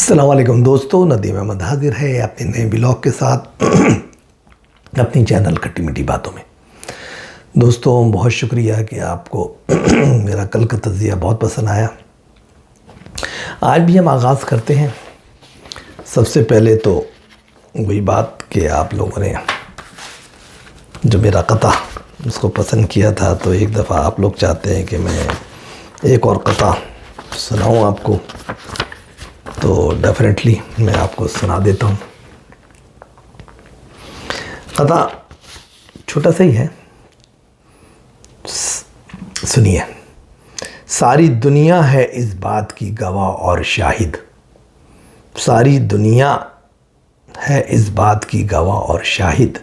السلام علیکم دوستو، ندیم احمد حاضر ہے اپنے نئے بلاگ کے ساتھ اپنی چینل کھٹی میٹھی باتوں میں۔ دوستو بہت شکریہ کہ آپ کو میرا کل کا تجزیہ بہت پسند آیا۔ آج بھی ہم آغاز کرتے ہیں۔ سب سے پہلے تو وہی بات کہ آپ لوگوں نے جو میرا قطع اس کو پسند کیا تھا، تو ایک دفعہ آپ لوگ چاہتے ہیں کہ میں ایک اور قطع سناؤں آپ کو، تو ڈیفینیٹلی میں آپ کو سنا دیتا ہوں۔ قطع چھوٹا سا ہی ہے، سنیے۔ ساری دنیا ہے اس بات کی گواہ اور شاہد، ساری دنیا ہے اس بات کی گواہ اور شاہد،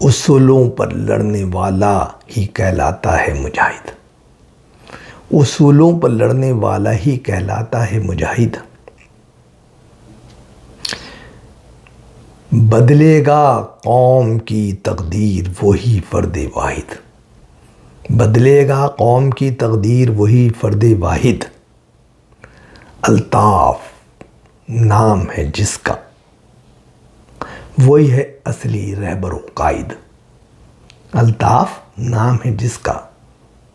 اصولوں پر لڑنے والا ہی کہلاتا ہے مجاہد، اصولوں پر لڑنے والا ہی کہلاتا ہے مجاہد۔ بدلے گا قوم کی تقدیر وہی فرد واحد، بدلے گا قوم کی تقدیر وہی فرد واحد، الطاف نام ہے جس کا وہی ہے اصلی رہبر و قائد، الطاف نام ہے جس کا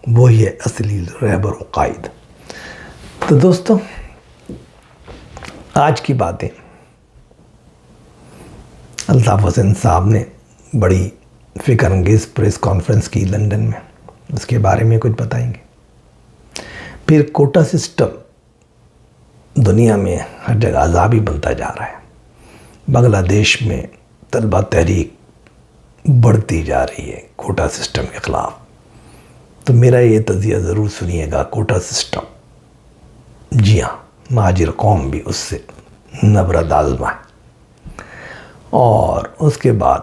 وہی ہے اصلی رہبر و قائد۔ تو دوستو آج کی باتیں الطاف حسین صاحب نے بڑی فکر انگیز پریس کانفرنس کی لندن میں، اس کے بارے میں کچھ بتائیں گے۔ پھر کوٹا سسٹم دنیا میں ہر جگہ عذابی بنتا جا رہا ہے، بنگلہ دیش میں طلبہ تحریک بڑھتی جا رہی ہے کوٹا سسٹم کے خلاف۔ تو میرا یہ تجزیہ ضرور سنیے گا۔ کوٹا سسٹم، جی ہاں، مہاجر قوم بھی اس سے نبرد آزما ہے، اور اس کے بعد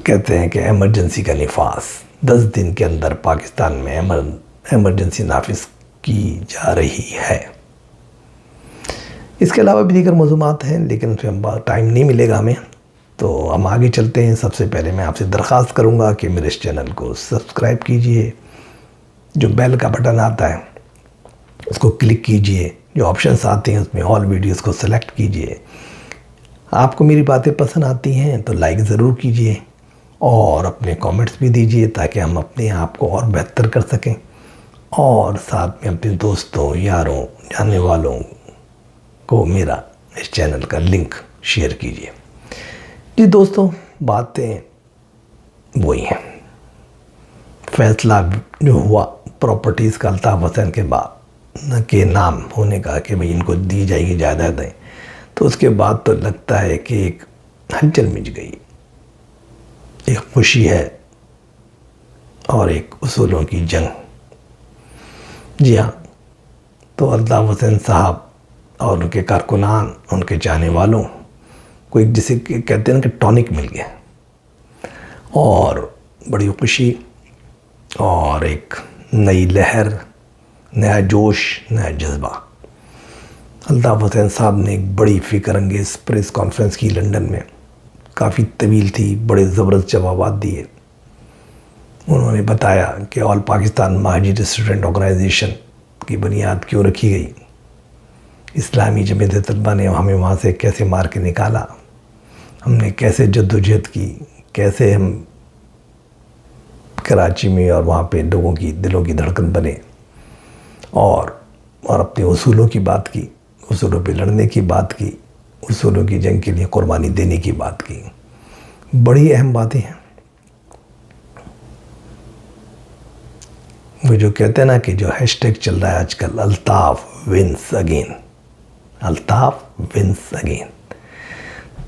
کہتے ہیں کہ ایمرجنسی کا نفاذ 10 دن کے اندر پاکستان میں ایمرجنسی نافذ کی جا رہی ہے۔ اس کے علاوہ بھی دیگر موضوعات ہیں، لیکن اس میں ٹائم نہیں ملے گا ہمیں، تو ہم آگے چلتے ہیں۔ سب سے پہلے میں آپ سے درخواست کروں گا کہ میرے اس چینل کو سبسکرائب کیجئے، جو بیل کا بٹن آتا ہے اس کو کلک کیجئے، جو آپشنز آتے ہیں اس میں آل ویڈیوز کو سلیکٹ کیجئے۔ آپ کو میری باتیں پسند آتی ہیں تو لائک ضرور کیجئے، اور اپنے کامنٹس بھی دیجئے تاکہ ہم اپنے آپ کو اور بہتر کر سکیں، اور ساتھ میں اپنے دوستوں، یاروں، جاننے والوں کو میرا اس چینل کا لنک شیئر کیجئے۔ جی دوستوں، باتیں وہی ہیں۔ فیصلہ جو ہوا پراپرٹیز کا الطاف حسین کے بعد کے نام ہونے کا کہ بھئی ان کو دی جائے گی جائیدادیں، تو اس کے بعد تو لگتا ہے کہ ایک ہلچل مچ گئی، ایک خوشی ہے اور ایک اصولوں کی جنگ۔ جی ہاں، تو الطاف حسین صاحب اور ان کے کارکنان، ان کے چاہنے والوں کو ایک جسے کہتے ہیں کہ ٹونک مل گیا، اور بڑی خوشی اور ایک نئی لہر، نیا جوش، نیا جذبہ۔ الطاف حسین صاحب نے ایک بڑی فکر انگیز پریس کانفرنس کی لندن میں، کافی طویل تھی، بڑے زبردست جوابات دیے۔ انہوں نے بتایا کہ آل پاکستان مہاجر اسٹوڈنٹ آرگنائزیشن کی بنیاد کیوں رکھی گئی، اسلامی جمعیت طلبہ نے ہمیں وہاں سے کیسے مار کے نکالا، ہم نے کیسے جدوجہد کی، کیسے ہم کراچی میں اور وہاں پہ لوگوں کی دلوں کی دھڑکن بنے، اور اپنے اصولوں کی بات کی، اصولوں پہ لڑنے کی بات کی، اصولوں کی جنگ کے لیے قربانی دینے کی بات کی۔ بڑی اہم باتیں ہیں۔ وہ جو کہتے ہیں نا کہ جو ہیش ٹیگ چل رہا ہے آج کل، Altaf once again, Altaf once again.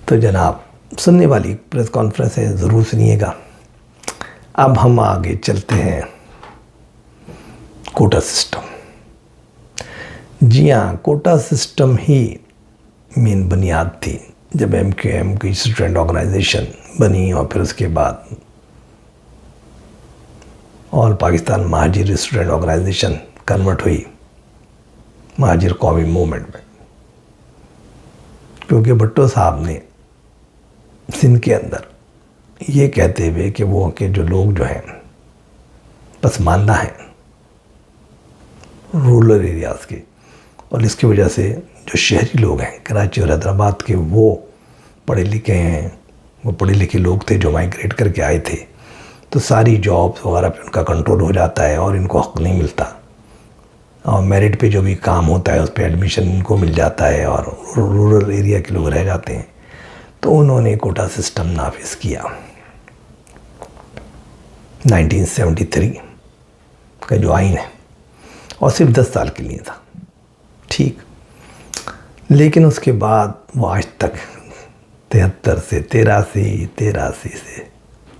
تو جناب سننے والی پریس کانفرنس ہے، ضرور سنیے گا۔ اب ہم آگے چلتے ہیں۔ کوٹا سسٹم، جی ہاں، کوٹا سسٹم ہی مین بنیاد تھی جب ایم کیو ایم کی اسٹوڈنٹ آرگنائزیشن بنی، اور پھر اس کے بعد آل پاکستان مہاجر اسٹوڈنٹ آرگنائزیشن کنورٹ ہوئی مہاجر قومی موومنٹ میں، کیونکہ بھٹو صاحب نے سندھ کے اندر یہ کہتے ہوئے کہ وہ کہ جو لوگ جو ہیں پسماندہ ہیں رورل ایریاز کے، اور اس کی وجہ سے جو شہری لوگ ہیں کراچی اور حیدرآباد کے، وہ پڑھے لکھے ہیں، وہ پڑھے لکھے لوگ تھے جو مائیگریٹ کر کے آئے تھے، تو ساری جابس وغیرہ پہ ان کا کنٹرول ہو جاتا ہے اور ان کو حق نہیں ملتا، اور میرٹ پہ جو بھی کام ہوتا ہے اس پہ ایڈمیشن ان کو مل جاتا ہے، اور رورل ایریا کے لوگ رہ جاتے ہیں۔ تو انہوں نے کوٹا سسٹم نافذ کیا 1973 کا جو آئین ہے، اور صرف 10 سال کے لیے تھا، ٹھیک۔ لیکن اس کے بعد وہ آج تک 73 سے 83 سے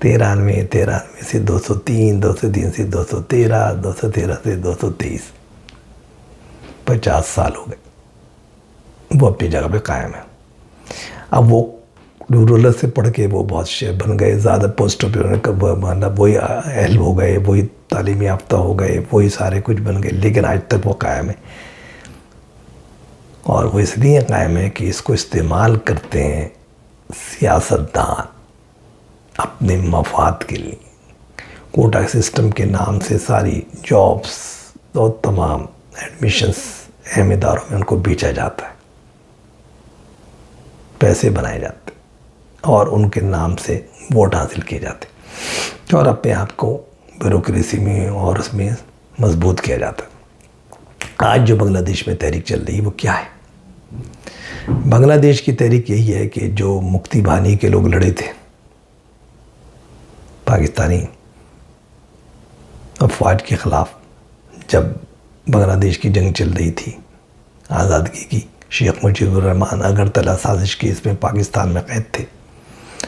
93 سے 203 203 سے 213 213 سے 223 50 سال ہو گئے وہ اپنی جگہ پہ قائم ہے۔ اب وہ رورل سے پڑھ کے وہ بہت شہر بن گئے، زیادہ پوسٹوں پہ مطلب وہی اہل ہو گئے، وہی تعلیم یافتہ ہو گئے، وہی سارے کچھ بن گئے، لیکن آج تک وہ قائم ہے۔ اور وہ اس لیے قائم ہے کہ اس کو استعمال کرتے ہیں سیاستدان اپنے مفاد کے لیے۔ کوٹا سسٹم کے نام سے ساری جابس اور تمام ایڈمیشنز اہم اداروں میں ان کو بیچا جاتا ہے، پیسے بنائے جاتے اور ان کے نام سے ووٹ حاصل کیے جاتے، اور اپنے آپ کو بیوروکریسی میں اور اس میں مضبوط کیا جاتا ہے۔ آج جو بنگلہ دیش میں تحریک چل رہی ہے وہ کیا ہے؟ بنگلہ دیش کی تحریک یہی ہے کہ جو مکتی بانی کے لوگ لڑے تھے، پاکستانی افواج کے خلاف، جب بنگلہ دیش کی جنگ چل رہی تھی آزادگی کی، شیخ مجیب الرحمان اگرتلا سازش کے اس میں پاکستان میں قید تھے،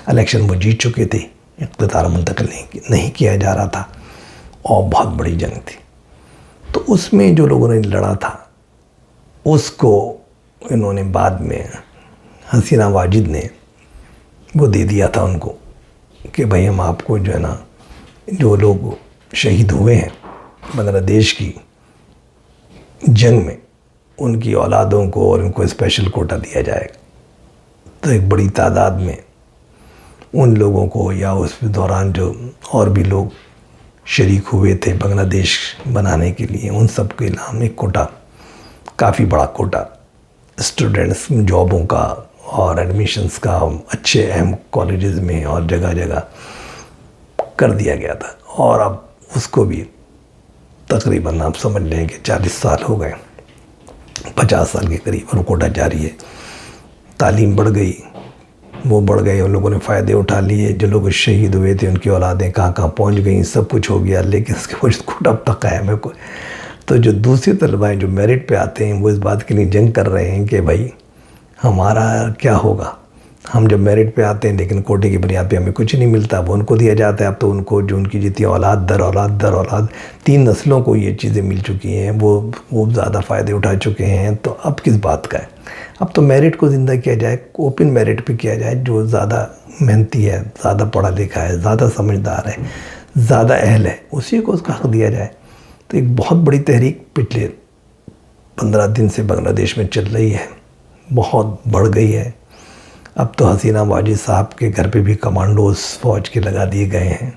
الیکشن وہ جیت چکے تھے، اقتدار منتقل نہیں کیا جا رہا تھا، اور بہت بڑی جنگ تھی۔ تو اس میں جو لوگوں نے لڑا تھا اس کو انہوں نے بعد میں حسینہ واجد نے وہ دے دیا تھا ان کو کہ بھئی ہم آپ کو جو ہے نا، جو لوگ شہید ہوئے ہیں بنگلہ دیش کی جنگ میں، ان کی اولادوں کو اور ان کو اسپیشل کوٹا دیا جائے گا۔ تو ایک بڑی تعداد میں ان لوگوں کو، یا اس دوران جو اور بھی لوگ شریک ہوئے تھے بنگلہ دیش بنانے کے لیے، ان سب کے نام ایک کوٹا، کافی بڑا کوٹا اسٹوڈنٹس جابوں کا اور ایڈمیشنز کا اچھے اہم کالجز میں اور جگہ جگہ کر دیا گیا تھا۔ اور اب اس کو بھی تقریباً آپ سمجھ لیں کہ 40 سال ہو گئے، 50 سال کے قریب وہ کوٹا جاری ہے۔ تعلیم بڑھ گئی، وہ بڑھ گئے، ان لوگوں نے فائدے اٹھا لیے، جو لوگ شہید ہوئے تھے ان کی اولادیں کہاں کہاں پہنچ گئیں، سب کچھ ہو گیا، لیکن اس کے وجہ کوٹا اب تک قائم ہے۔ تو جو دوسری طلباء جو میرٹ پہ آتے ہیں وہ اس بات کے لیے جنگ کر رہے ہیں کہ بھائی ہمارا کیا ہوگا، ہم جب میرٹ پہ آتے ہیں لیکن کوٹے کی بنیاد پہ ہمیں کچھ نہیں ملتا، وہ ان کو دیا جاتا ہے۔ اب تو ان کو جو ان کی جتنی اولاد در اولاد 3 نسلوں کو یہ چیزیں مل چکی ہیں، وہ زیادہ فائدے اٹھا چکے ہیں، تو اب کس بات کا ہے؟ اب تو میرٹ کو زندہ کیا جائے، اوپن میرٹ پہ کیا جائے، جو زیادہ محنتی ہے، زیادہ پڑھا لکھا ہے، زیادہ سمجھدار ہے، زیادہ اہل ہے، اسی کو اس کا حق دیا جائے۔ تو ایک بہت بڑی تحریک پچھلے 15 دن سے بنگلہ دیش میں چل رہی ہے، بہت بڑھ گئی ہے۔ اب تو حسینہ واجد صاحب کے گھر پہ بھی کمانڈوز فوج کے لگا دیے گئے ہیں۔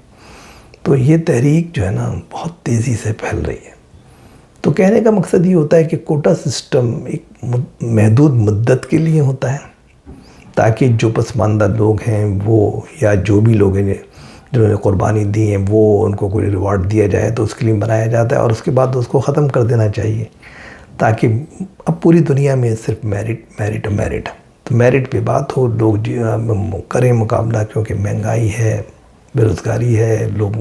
تو یہ تحریک جو ہے نا بہت تیزی سے پھیل رہی ہے۔ تو کہنے کا مقصد یہ ہوتا ہے کہ کوٹا سسٹم ایک محدود مدت کے لیے ہوتا ہے، تاکہ جو پسماندہ لوگ ہیں وہ، یا جو بھی لوگ ہیں جنہوں نے قربانی دی ہیں، وہ ان کو کوئی ریوارڈ دیا جائے تو اس کے لیے بنایا جاتا ہے، اور اس کے بعد اس کو ختم کر دینا چاہیے، تاکہ اب پوری دنیا میں صرف میرٹ تو میرٹ پہ بات ہو، لوگ کریں مقابلہ، کیونکہ مہنگائی ہے، بے روزگاری ہے، لوگ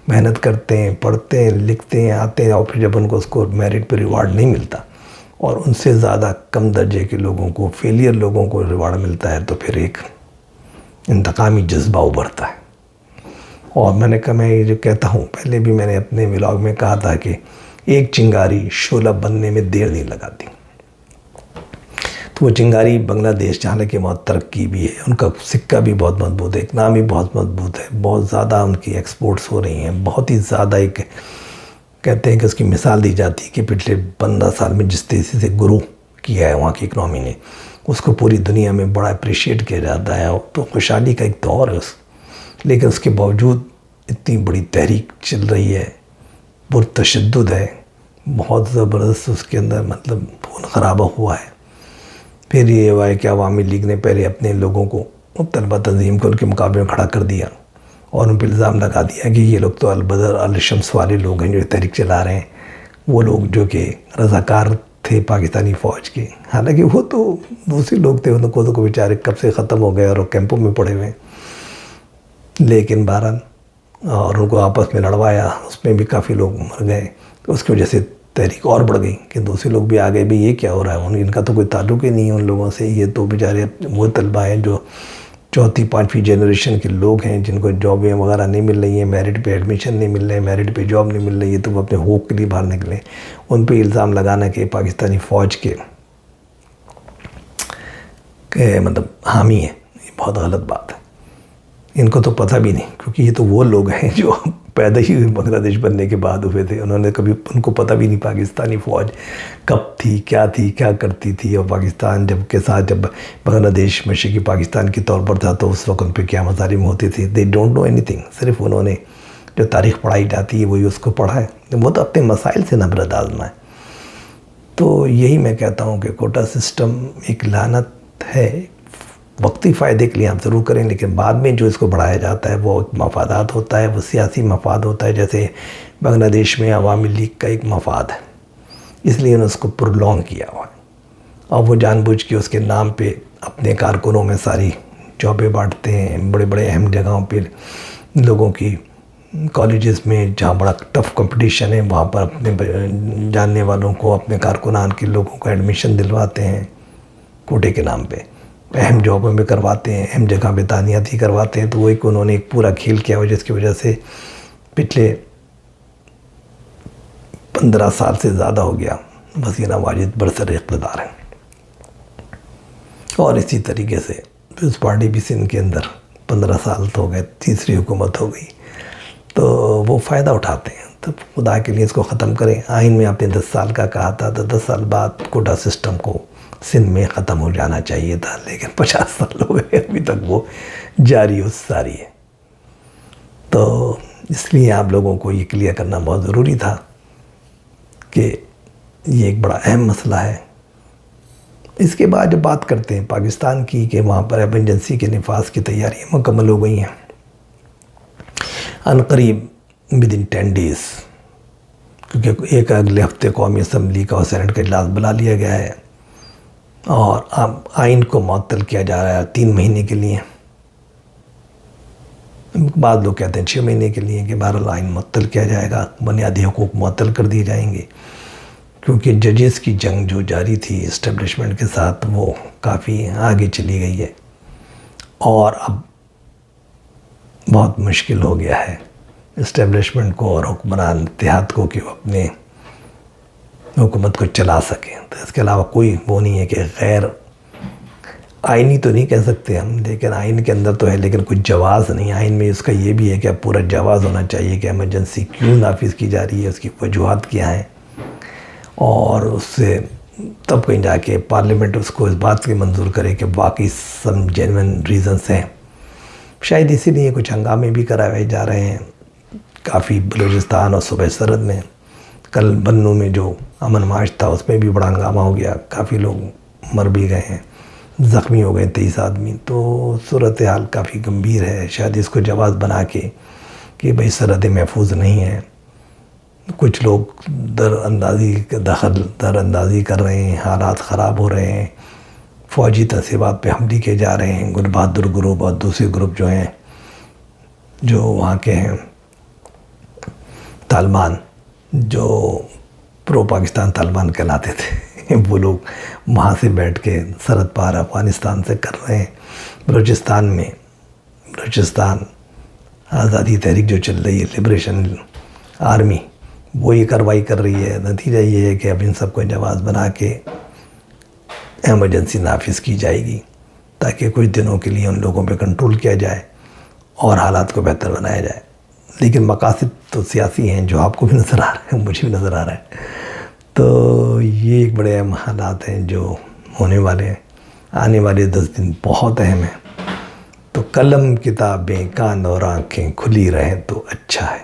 محنت کرتے ہیں، پڑھتے ہیں، لکھتے ہیں، آتے ہیں، اور پھر جب ان کو اس کو میرٹ پہ ریوارڈ نہیں ملتا، اور ان سے زیادہ کم درجے کے لوگوں کو، فیلئر لوگوں کو ریوارڈ ملتا ہے، تو پھر ایک انتقامی جذبہ ابھرتا ہے۔ اور میں یہ جو کہتا ہوں، پہلے بھی میں نے اپنے ولاگ میں کہا تھا کہ ایک چنگاری شعلہ بننے میں دیر نہیں لگاتی۔ تو وہ چنگاری بنگلہ دیش، جہاں کہ بہت ترقی بھی ہے، ان کا سکہ بھی بہت مضبوط ہے، اکنامی بہت مضبوط ہے، بہت زیادہ ان کی ایکسپورٹس ہو رہی ہیں، بہت ہی زیادہ۔ ایک کہتے ہیں کہ اس کی مثال دی جاتی ہے کہ پچھلے 15 سال میں جس تیزی سے گرو کیا ہے وہاں کی اکنامی نے، اس کو پوری دنیا میں بڑا اپریشیٹ کیا جاتا ہے، تو خوشحالی کا ایک دور ہے۔ لیکن اس کے باوجود اتنی بڑی تحریک چل رہی ہے، پرتشدد ہے، بہت زبردست اس کے اندر، مطلب خون خرابہ ہوا ہے. پھر یہ ہوا ہے کہ عوامی لیگ نے پہلے اپنے لوگوں کو طلبہ تنظیم کو ان کے مقابلے میں کھڑا کر دیا اور ان پہ الزام لگا دیا کہ یہ لوگ تو البدر الشمس والے لوگ ہیں جو تحریک چلا رہے ہیں، وہ لوگ جو کہ رضاکار تھے پاکستانی فوج کے. حالانکہ وہ تو دوسرے لوگ تھے، ان کو تو بیچارے کب سے ختم ہو گئے اور کیمپوں میں پڑے ہوئے. لیکن بہرحال اور ان کو آپس میں لڑوایا، اس میں بھی کافی لوگ مر گئے. تو اس کی وجہ سے تحریک اور بڑھ گئی کہ دوسرے لوگ بھی آ گئے بھی یہ کیا ہو رہا ہے، ان کا تو کوئی تعلق ہی نہیں ہے ان لوگوں سے. یہ تو بیچارے وہ طلبہ ہیں جو چوتھی پانچویں جنریشن کے لوگ ہیں جن کو جابیں وغیرہ نہیں مل رہی ہیں، میرٹ پہ ایڈمیشن نہیں مل رہے ہیں، میرٹ پہ جاب نہیں مل رہی ہے، تو وہ اپنے حقوق کے لیے باہر نکلے. ان پہ الزام لگانا کہ پاکستانی فوج کے مطلب حامی ہیں، یہ بہت غلط بات ہے. ان کو تو پتہ بھی نہیں، کیونکہ یہ تو وہ لوگ ہیں جو پیدا ہی بنگلہ دیش بننے کے بعد ہوئے تھے. انہوں نے کبھی ان کو پتہ بھی نہیں پاکستانی فوج کب تھی، کیا کرتی تھی، اور پاکستان کے ساتھ جب بنگلہ دیش مشرقی پاکستان کے طور پر تھا تو اس وقت ان پہ کیا مظالم ہوتے تھے. They don't know anything. صرف انہوں نے جو تاریخ پڑھائی جاتی ہے وہی اس کو پڑھا ہے، وہ تو اپنے مسائل سے نبرد آزما ہے. تو یہی میں کہتا ہوں کہ کوٹا سسٹم ایک لعنت ہے. وقتی فائدے کے لیے آپ ضرور کریں، لیکن بعد میں جو اس کو بڑھایا جاتا ہے وہ ایک مفادات ہوتا ہے، وہ سیاسی مفاد ہوتا ہے. جیسے بنگلہ دیش میں عوامی لیگ کا ایک مفاد ہے، اس لیے انہوں نے اس کو پرولونگ کیا ہوا ہے. اور وہ جان بوجھ کے اس کے نام پہ اپنے کارکنوں میں ساری جابیں بانٹتے ہیں. بڑے بڑے اہم جگہوں پہ لوگوں کی کالجز میں جہاں بڑا ٹف کمپٹیشن ہے وہاں پر اپنے جاننے والوں کو، اپنے کارکنان کے لوگوں کو ایڈمیشن دلواتے ہیں کوٹے کے نام پہ. اہم جابوں میں کرواتے ہیں، اہم جگہ پہ تعیناتی کرواتے ہیں. تو وہ ایک انہوں نے ایک پورا کھیل کیا ہوا جس کی وجہ سے پچھلے 15 سال سے زیادہ ہو گیا وزیر واجد برسر اقتدار ہیں. اور اسی طریقے سے پیپلز پارٹی بھی سندھ کے اندر 15 سال تو ہو گئے، تیسری حکومت ہو گئی. تو وہ فائدہ اٹھاتے ہیں. تو خدا کے لیے اس کو ختم کریں. آئین میں آپ نے 10 سال کا کہا تھا، تو 10 سال بعد کوٹا سسٹم کو سندھ میں ختم ہو جانا چاہیے تھا، لیکن 50 سال ہو گئے ابھی تک وہ جاری و ساری ہے. تو اس لیے آپ لوگوں کو یہ کلیئر کرنا بہت ضروری تھا کہ یہ ایک بڑا اہم مسئلہ ہے. اس کے بعد جب بات کرتے ہیں پاکستان کی کہ وہاں پر ایمرجنسی کے نفاذ کی تیاریاں مکمل ہو گئی ہیں. عنقریب ودن 10 days، کیونکہ ایک اگلے ہفتے قومی اسمبلی کا اور سینٹ کا اجلاس بلا لیا گیا ہے اور اب آئین کو معطل کیا جا رہا ہے 3 مہینے کے لیے. بعض لوگ کہتے ہیں 6 مہینے کے لیے کہ بہرحال آئین معطل کیا جائے گا، بنیادی حقوق معطل کر دیے جائیں گے. کیونکہ ججز کی جنگ جو جاری تھی اسٹیبلشمنٹ کے ساتھ وہ کافی آگے چلی گئی ہے اور اب بہت مشکل ہو گیا ہے اسٹیبلشمنٹ کو اور حکمران اتحاد کو کہ وہ اپنے حکومت کو چلا سکیں. تو اس کے علاوہ کوئی وہ نہیں ہے کہ غیر آئینی تو نہیں کہہ سکتے ہم، لیکن آئین کے اندر تو ہے، لیکن کوئی جواز نہیں. آئین میں اس کا یہ بھی ہے کہ اب پورا جواز ہونا چاہیے کہ ایمرجنسی کیوں نافذ کی جا رہی ہے، اس کی وجوہات کیا ہیں، اور اس سے تب کہیں جا کے پارلیمنٹ اس کو اس بات کی منظور کرے کہ واقعی سم جینون ریزنس ہیں. شاید اسی لیے کچھ ہنگامے بھی کرائے جا رہے ہیں کافی بلوچستان اور صوبہ سرحد میں. کل بنوں میں جو امن مارچ تھا اس میں بھی بڑا ہنگامہ ہو گیا، کافی لوگ مر بھی گئے ہیں، زخمی ہو گئے 23 آدمی. تو صورتحال کافی گمبھیر ہے. شاید اس کو جواز بنا کے کہ بھئی سرحدیں محفوظ نہیں ہیں، کچھ لوگ در اندازی کر رہے ہیں، حالات خراب ہو رہے ہیں، فوجی تنصیبات پہ حملے کیے جا رہے ہیں. گل بہادر گروپ اور دوسرے گروپ جو ہیں جو وہاں کے ہیں طالبان، جو پرو پاکستان طالبان کہلاتے تھے، وہ لوگ وہاں سے بیٹھ کے سرحد پار افغانستان سے کر رہے ہیں. بلوچستان میں بلوچستان آزادی تحریک جو چل رہی ہے، لبریشن آرمی، وہ یہ کارروائی کر رہی ہے. نتیجہ یہ ہے کہ اب ان سب کو جواز بنا کے ایمرجنسی نافذ کی جائے گی تاکہ کچھ دنوں کے لیے ان لوگوں پہ کنٹرول کیا جائے اور حالات کو بہتر بنایا جائے. لیکن مقاصد تو سیاسی ہیں جو آپ کو بھی نظر آ رہے ہیں، مجھے بھی نظر آ رہا ہے. تو یہ ایک بڑے اہم حالات ہیں جو ہونے والے ہیں. آنے والے 10 دن بہت اہم ہیں. تو قلم، کتابیں، کان اور آنکھیں کھلی رہیں تو اچھا ہے.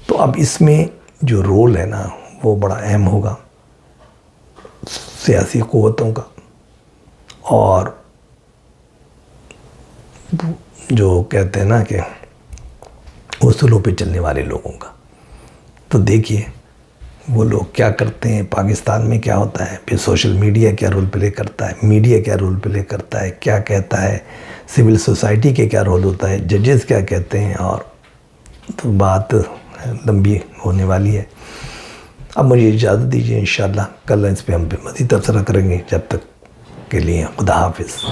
تو اب اس میں جو رول ہے نا وہ بڑا اہم ہوگا. سیاسی قوتوں کا اور جو کہتے ہیں نا کہ اصولوں پہ چلنے والے لوگوں کا. تو دیکھیے وہ لوگ کیا کرتے ہیں، پاکستان میں کیا ہوتا ہے، پھر سوشل میڈیا کیا رول پلے کرتا ہے، میڈیا کیا رول پلے کرتا ہے، کیا کہتا ہے سول سوسائٹی کے کیا رول ہوتا ہے، ججز کیا کہتے ہیں، اور تو بات لمبی ہونے والی ہے. اب مجھے اجازت دیجیے، انشاءاللہ کل اس پہ ہم مزید تبصرہ کریں گے. جب تک کے لیے خدا حافظ.